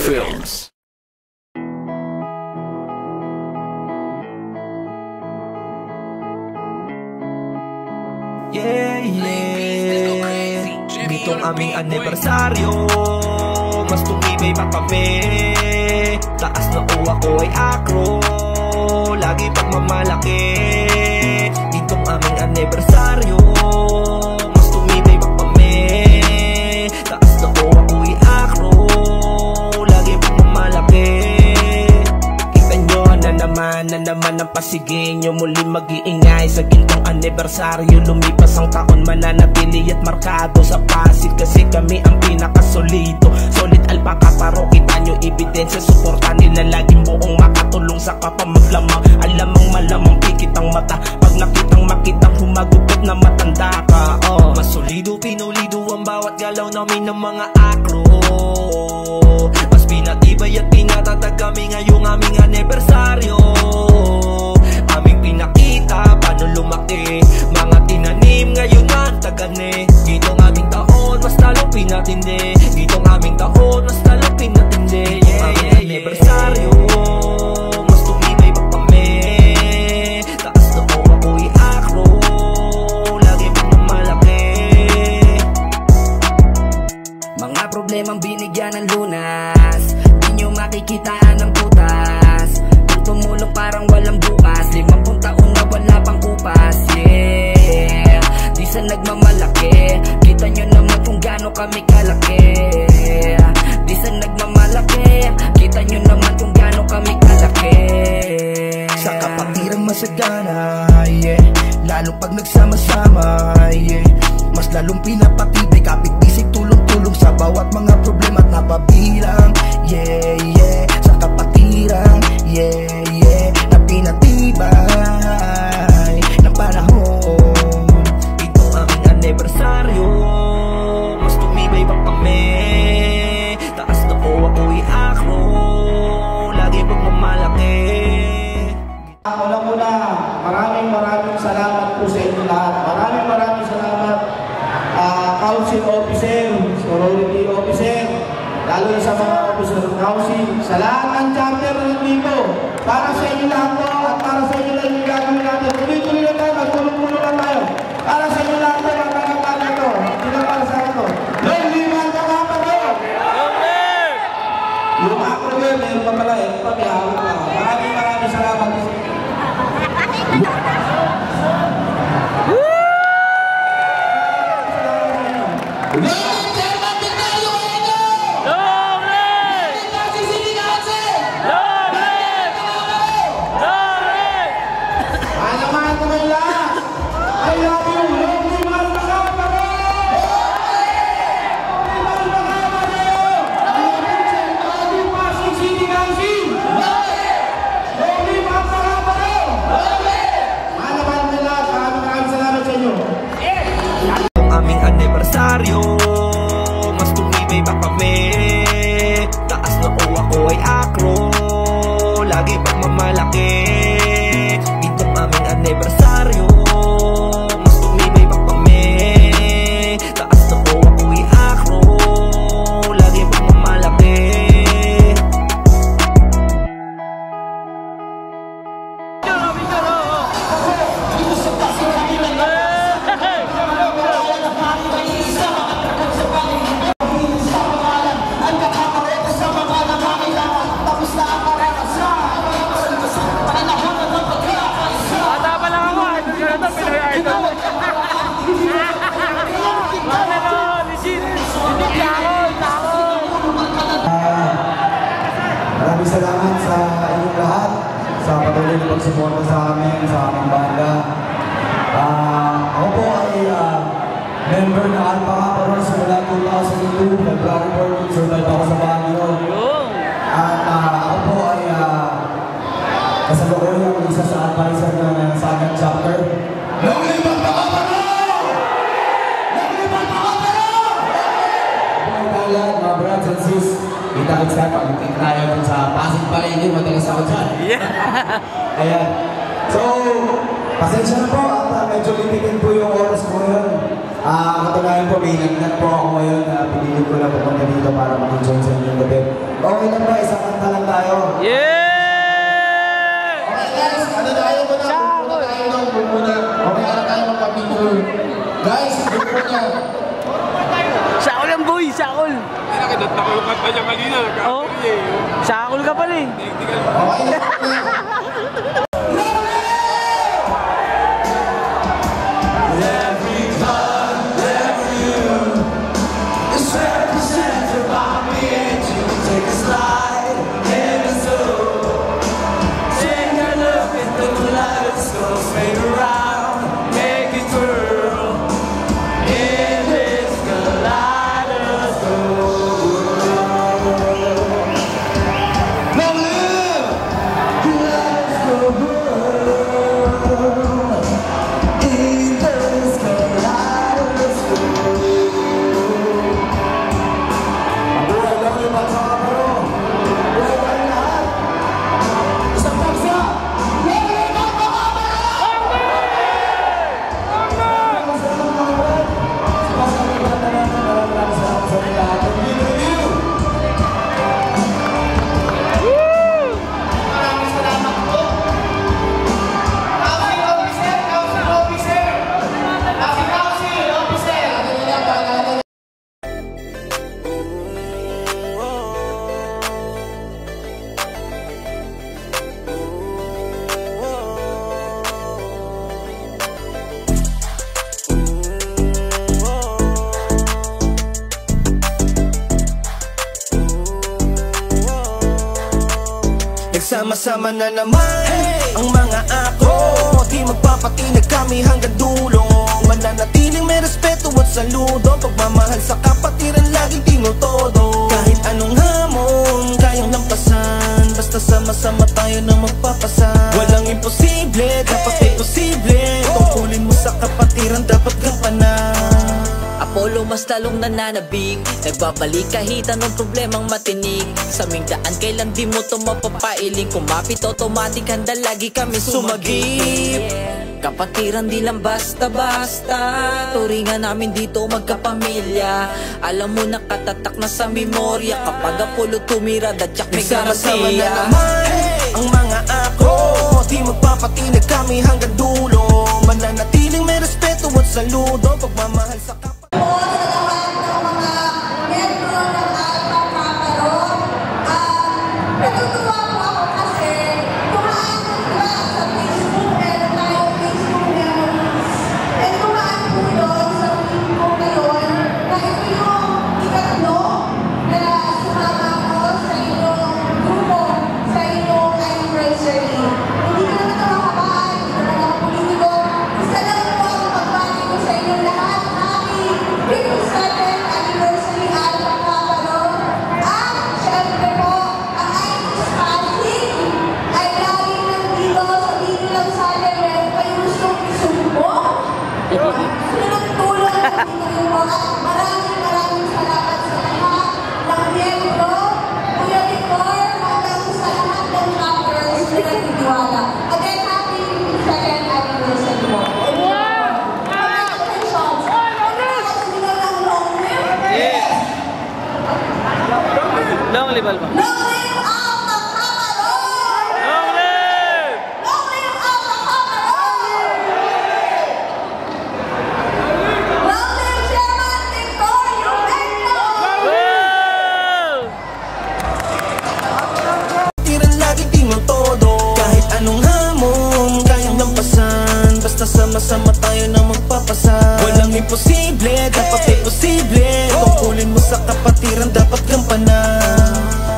Films. Yeah, ditong aming anibersaryo, mas tumibay pa kami. Taas na uwa ko ay akro, lagi pagmamalaki. Ditong aming anibersaryo, mas tumibay pa kami. Taas na uwa ko ay akro, lagi pagmamalaki. Kita nyo na naman ang pasiging nyo, muli mag-iingay sa gintong anibersaryo. Lumipas ang taon, mananatili at markado sa Pasig, kasi kami ang pinakasolido. Solid alpaka paro, kita nyo ebidensya. Suporta nila laging buong makatulong sa kapamaglamang. Alamang malamang pikit ang mata, pag nakitang makitang humagupit na matanda ka. Mas solido, pinulido ang bawat galaw namin ng mga akro. Mas pinatibay at pinatatag kami ngayong aming anibersaryo. Aming pinakita paano lumaki, mga tinanim ngayon ang tagane. Ditong aming taon, mas lalong pinatindi. Ditong aming taon, mas lalong pinatindi. Aming anibersaryo, mas tumibay pa kami. Taas na uwa ko'y akro, lagi pagmamalaki. Mga problemang binigyan ng lunas, di nyo makikitaan ng putas. Kung tumulong parang walang bukas, 50 taon na wala pang kupas. Yeah, di sa nagmamalaki, kita nyo naman kung gaano kami kalaki. Di sa nagmamalaki, kita nyo naman kung gaano kami kalaki. Sa kapatirang masagana, yeah, lalo pag nagsama-sama, yeah, mas lalong pinapatibay, kapit-bisig, tulong-tulong sa bawat mga problema at napabilang. Yeah, yeah, sa kapatiran, yeah, yeah, na pinatibay ng panahon. Itong aming anibersaryo, mas tumibay pa kami. Taas na uwa ko'y akro, lagi pagmamalaki. Una-una, maraming salamat po sa inyo lahat. Maraming salamat, council officer, sorority officer, lalo na sa mga officer ng council, sa lahat ng chapter ng dito. Para sa inyo lahat po, at para sa inyo lang yung gagawin natin. Tuloy-tuloy lang tayo, magtulong-tulong lang tayo. Para sa inyo lahat po, magkakapan na ito. Hindi lang para sa ito. Long liman ka nga pa po! Yung akro yun, meron pa pala, pabiyawin ka. Maraming salamat. Aming anibersaryo, mas tumibay pa kami. Taas na uwa ko ay akro, lagi pagmamalaki. Itong aming anibersaryo, mas tumibay pa kami. Taas na uwa ko ay akro, lagi pagmamalaki. Maraming salamat sa inyong lahat sa patuloy na pagsuporta sa amin, sa aming banda. Ako po ay member ng Alpaka Paro simula 2002. Nag-report survive ako sa Baguio. At ako po ay kasalukuyang isa sa advisor ng Sagat Chapter. Long liman pa ka Paro! Long liman pa ka Paro! Buhay talag, mga brothers and sis. Kita-kits ka, pag-ikit tayo dun sa Pasig Palengke, madalas ako dyan. Ayan. So, pasensya na po at medyo limitin po yung oras ko ngayon. Katunayan po, may nagnat po ako ngayon na pinili ko na pupunta dito para mag-enjoy sa inyong gabi. Okay lang muna. Mamaya na tayo magpapicture. Guys, doon po niya. Sakol ang boy, sakol. Nakidot ako yung kanta niya kanina. Oo. Sakol ka pala eh. Okay na po niya. Sama-sama na naman ang mga ako. Di magpapatinag kami hanggang dulo. Mananatiling may respeto at saludo. Pagmamahal sa kapatiran laging tinutodo. Kahit anong hamon kayang lampasan, basta sama-sama tayo na magpapasan. Walang imposible, dapat ay posible. Tungkulin mo sa kapatiran, dapat gampanan. Apollo mas lalong nananabik, nagbabalik kahit anong problemang matinik. Sa aming daan kailan di mo to mapapailing. Kumapit automatic, handa lagi kami sumagip. Kapatiran di lang basta-basta, turingan namin dito magkapamilya. Alam mo nakatatak na sa memorya, kapag Apollo tumira, dadyak may sama-sama na garantiya. naman ang mga ako. Di magpapatinag kami hanggang dulo. Mananatiling may respeto at saludo. Pagmamahal sa kapatiran. Maraming salamat sa lahat ng miyembro, Kuya Victor, hanggang sa lahat ng chapters na nagtitiwala. Again, happy second anniversary mo. Long live Alba. Long live ang Pagkakaroon! Long live! Long live ang Pagkakaroon! Long live Chairman Victor Yumento! Tiran lagi tinutodo. Kahit anong hamon kayang lampasan, basta sama-sama tayo na magpapasan. Walang imposible, dapat ay posible. Tungkulin mo sa kapatiran, dapat gampanan.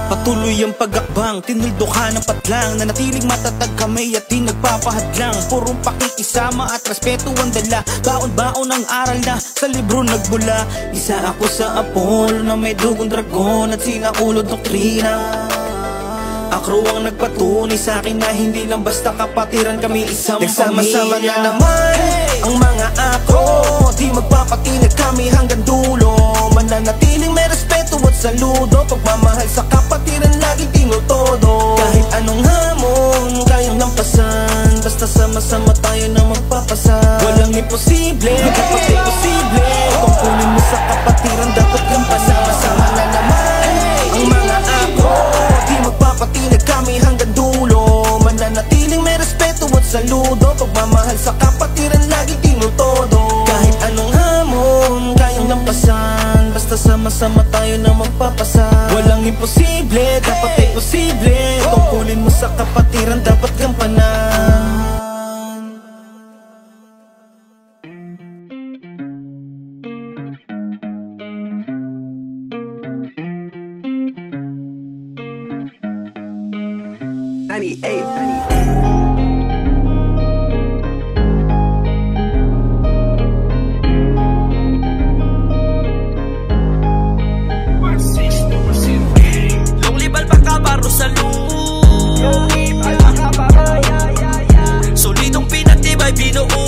Patuloy ang pag-akbang, tinuldo ka ng patlang. Nanatiling matatag kami at di nagpapahadlang. Purong pakikisama at respeto ang dala. Baon-baon ang aral na sa libro nagbula. Isa ako sa Apollo na may dugong dragon at sinakulod doktrina. Akro ang nagpatunay sa akin na hindi lang basta kapatiran, kami isang nagsama-sama na naman ang mga ako. Di magpapatinag kami hanggang dulo. Mananatiling may respeto at saludo. Pagmamahal sa kapatiran laging tinutodo. Kahit anong hamon kayang lampasan, basta sama-sama tayo na magpapasan. Walang imposible, dapat ay posible. Tungkulin mo sa kapatiran, dapat gampanan. Sama na naman ang mga ako. Di magpapatinag kami hanggang dulo. Mananatiling may respeto at saludo. Pagmamahal sa kapatiran na magpapasa. Walang imposible, dapat ay posible. Tungkulin mo sa kapatiran, dapat gampanan. Longlibal pa ka baro sa solidong pinatibay binuo.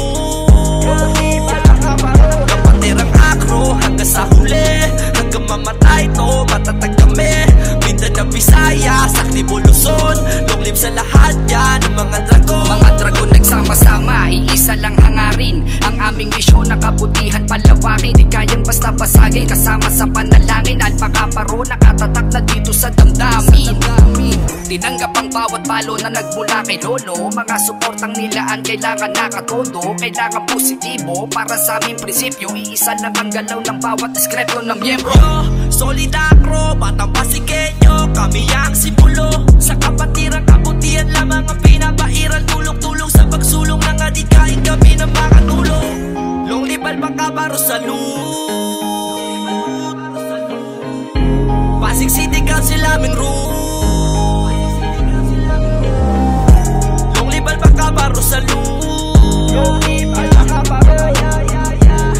Kapatirang akro hanggang sa huli, hanggang mamatay to matatag kami. Mindanao, Visayas, Aktibo, Luzon, longlib sa lahat yan ang mga dragon. Mga dragon nagsama-sama, iisa lang hangarin. Ang aming misyon na kabutihan palawakin. Di kayang basta basagin, kasama sa panalangin. Alpakaparo nakatatak na dito sa damdamin. Tinanggap ang bawat balo na nagmula kay Lolo. Mga suportang nilaan kailangan nakatodo. Kailangan positibo para sa aming prinsipyo. Iisa lang ang galaw ng bawat diskreto ng miyembro. Solid akro, batang Pasigueño, kami ang simbolo. Sa kapatiran, kabutihan lamang ang pinapairal. Tulong-tulong sa pagsulong ng adikain kami ng mga tulong. Longlibal pa ka baro sa Pasig City Council aming room. Longlibal pa ka baro sa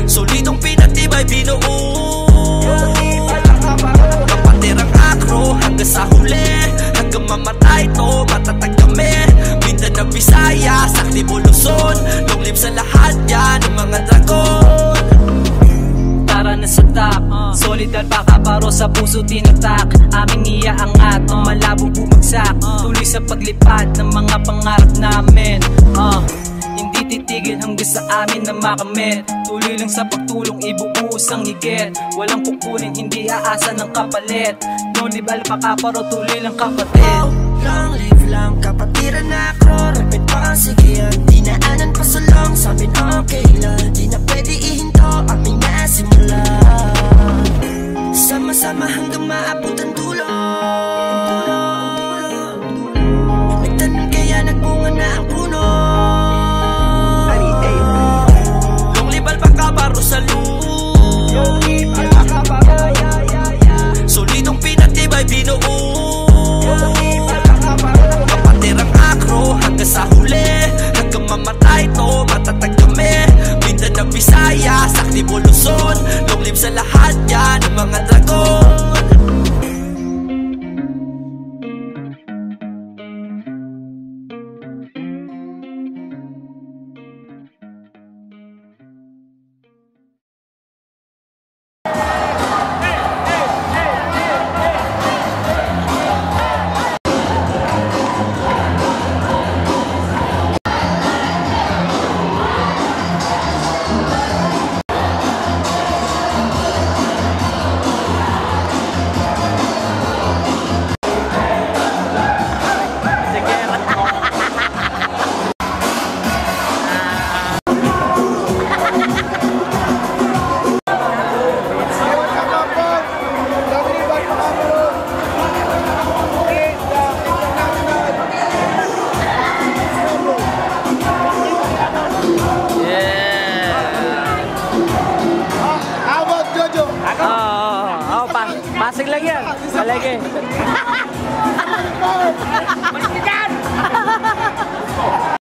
solidong pinatibay binuo. Kapatirang akro hanggang sa huli, hanggang mamatay to matatag kami. Mindanao, Visayas, Aktibo, Luzon, longlib sa lahat yan ang mga dragon. Tara na sa top, solid alpakaparo sa puso tinatak. Aming iaangat, malabo bumagsak. Tuloy sa paglipad ng mga pangarap namin. Hindi titigil hanggang sa amin na makamit. Tuloy lang sa pagtulong, ibubuhos ang higit. Walang kukunin, hindi aasa ng kapalit. Longlib alpakaparo, tuloy lang kapatid. Long live lang, kapatiran akro. Repeat pa ang sigiyan, dinaanan pa sa long. Sabihin okay lang, di na pwede ihinto. Aming nasimula, sama-sama hanggang maabot ang dulo. Nagtanim kaya nagbunga na ang puno. Longlibal pa ka baro sa solidong pinatibay binuo. Kapatirang akro hanggang sa huli, hanggang mamatay to matatag kami. Mindanao, Visayas, Aktibo, Luzon, longlib sa lahat yan ang mga dragon. Pasig lang yan. Palagi.